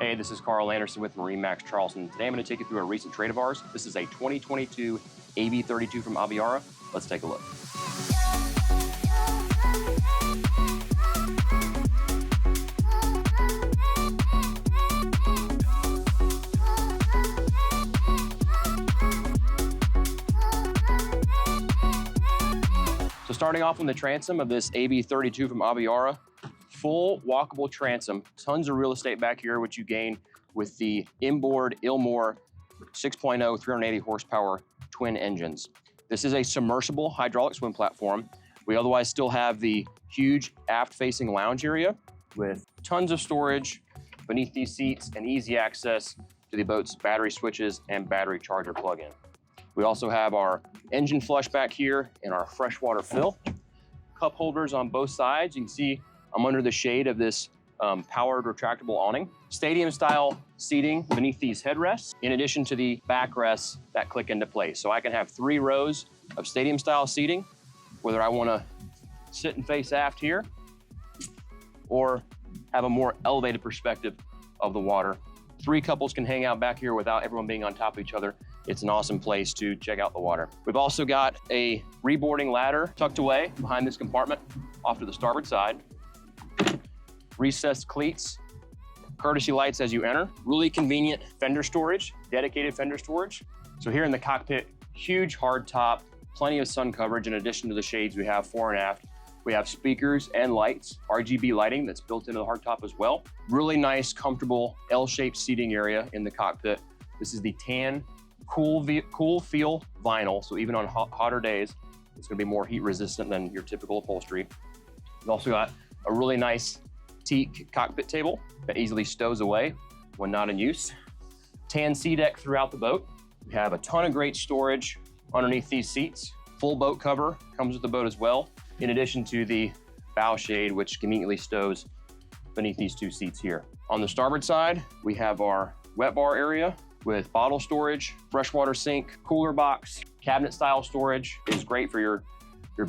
Hey, this is Carl Anderson with MarineMax Charleston. Today I'm going to take you through a recent trade of ours. This is a 2022 AV32 from Aviara. Let's take a look. So starting off with the transom of this AV32 from Aviara, full walkable transom, tons of real estate back here, which you gain with the inboard Ilmore 6.0 380 horsepower twin engines. This is a submersible hydraulic swim platform. We otherwise still have the huge aft-facing lounge area with tons of storage beneath these seats and easy access to the boat's battery switches and battery charger plug-in. We also have our engine flush back here and our freshwater fill. Cup holders on both sides. You can see I'm under the shade of this powered retractable awning. Stadium style seating beneath these headrests, in addition to the backrests that click into place. So I can have 3 rows of stadium style seating, whether I wanna sit and face aft here or have a more elevated perspective of the water. 3 couples can hang out back here without everyone being on top of each other. It's an awesome place to check out the water. We've also got a reboarding ladder tucked away behind this compartment off to the starboard side. Recessed cleats, courtesy lights as you enter. Really convenient fender storage, dedicated fender storage. So here in the cockpit, huge hard top, plenty of sun coverage in addition to the shades we have fore and aft. We have speakers and lights, RGB lighting that's built into the hardtop as well. Really nice, comfortable L-shaped seating area in the cockpit. This is the tan, cool feel vinyl, so even on hotter days, it's gonna be more heat resistant than your typical upholstery. We've also got a really nice teak cockpit table that easily stows away when not in use. Tan sea deck throughout the boat. We have a ton of great storage underneath these seats. Full boat cover comes with the boat as well, in addition to the bow shade, which conveniently stows beneath these 2 seats here. On the starboard side, we have our wet bar area with bottle storage, freshwater sink, cooler box. Cabinet style storage is great for your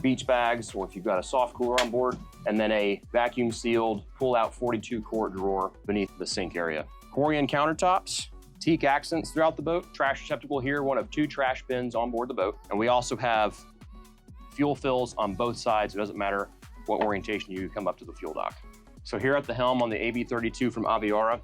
beach bags, or if you've got a soft cooler on board, and then a vacuum sealed pull-out 42 quart drawer beneath the sink area. Corian countertops, teak accents throughout the boat, trash receptacle here, one of 2 trash bins on board the boat. And we also have fuel fills on both sides. It doesn't matter what orientation you come up to the fuel dock. So here at the helm on the AV32 from Aviara,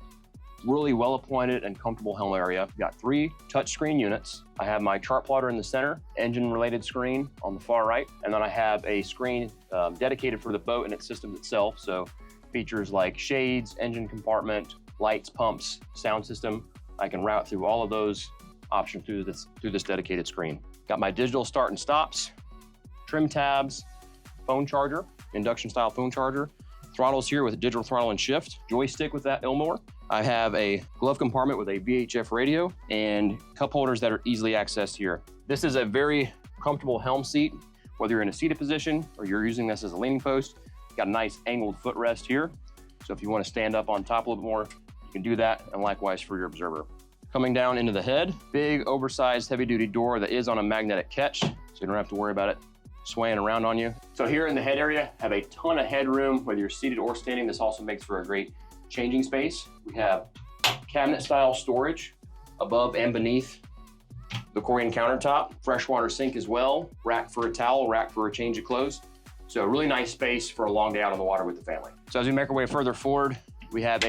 really well appointed and comfortable helm area. We've got 3 touchscreen units. I have my chart plotter in the center, engine related screen on the far right, and then I have a screen dedicated for the boat and its system itself. So features like shades, engine compartment, lights, pumps, sound system. I can route through all of those options through this dedicated screen. Got my digital start and stops, trim tabs, phone charger, induction style phone charger, throttles here with digital throttle and shift, joystick with that Ilmore. I have a glove compartment with a VHF radio and cup holders that are easily accessed here. This is a very comfortable helm seat, whether you're in a seated position or you're using this as a leaning post. Got a nice angled footrest here. So if you want to stand up on top a little bit more, you can do that, and likewise for your observer. Coming down into the head, big oversized heavy duty door that is on a magnetic catch, so you don't have to worry about it swaying around on you. So here in the head area, have a ton of headroom, whether you're seated or standing. This also makes for a great changing space. We have cabinet style storage above and beneath the Corian countertop, freshwater sink as well, rack for a towel, rack for a change of clothes. So a really nice space for a long day out on the water with the family. So as we make our way further forward, we have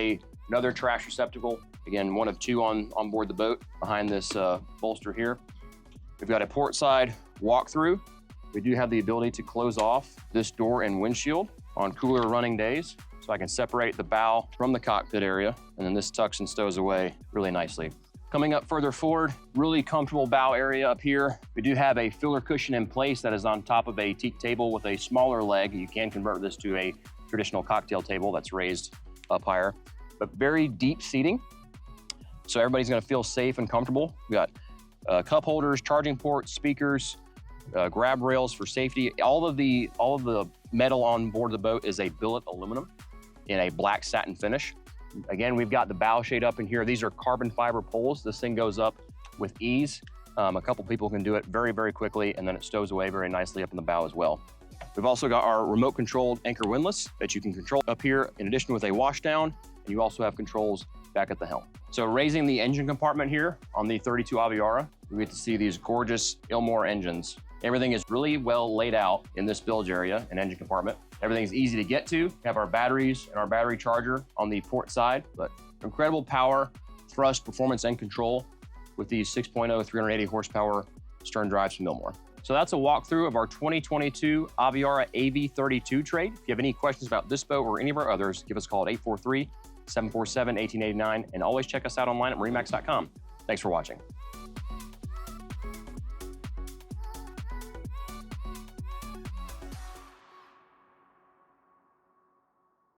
another trash receptacle. Again, one of 2 on board the boat behind this bolster here. We've got a port side walk-through. We do have the ability to close off this door and windshield on cooler running days. So I can separate the bow from the cockpit area, and then this tucks and stows away really nicely. Coming up further forward, really comfortable bow area up here. We do have a filler cushion in place that is on top of a teak table with a smaller leg. You can convert this to a traditional cocktail table that's raised up higher, but very deep seating. So everybody's gonna feel safe and comfortable. We got cup holders, charging ports, speakers, grab rails for safety. All of the metal on board the boat is a billet aluminum in a black satin finish. Again, we've got the bow shade up in here. These are carbon fiber poles. This thing goes up with ease. A couple people can do it very, very quickly, and then it stows away very nicely up in the bow as well. We've also got our remote controlled anchor windlass that you can control up here, in addition with a washdown. And you also have controls back at the helm. So raising the engine compartment here on the 32 Aviara, we get to see these gorgeous Ilmor engines. Everything is really well laid out in this bilge area and engine compartment. Everything's easy to get to. We have our batteries and our battery charger on the port side, but incredible power, thrust, performance, and control with these 6.0 380 horsepower stern drives from Ilmor. So that's a walkthrough of our 2022 Aviara AV32 trade. If you have any questions about this boat or any of our others, give us a call at 843-747-1889, and always check us out online at MarineMax.com. Thanks for watching.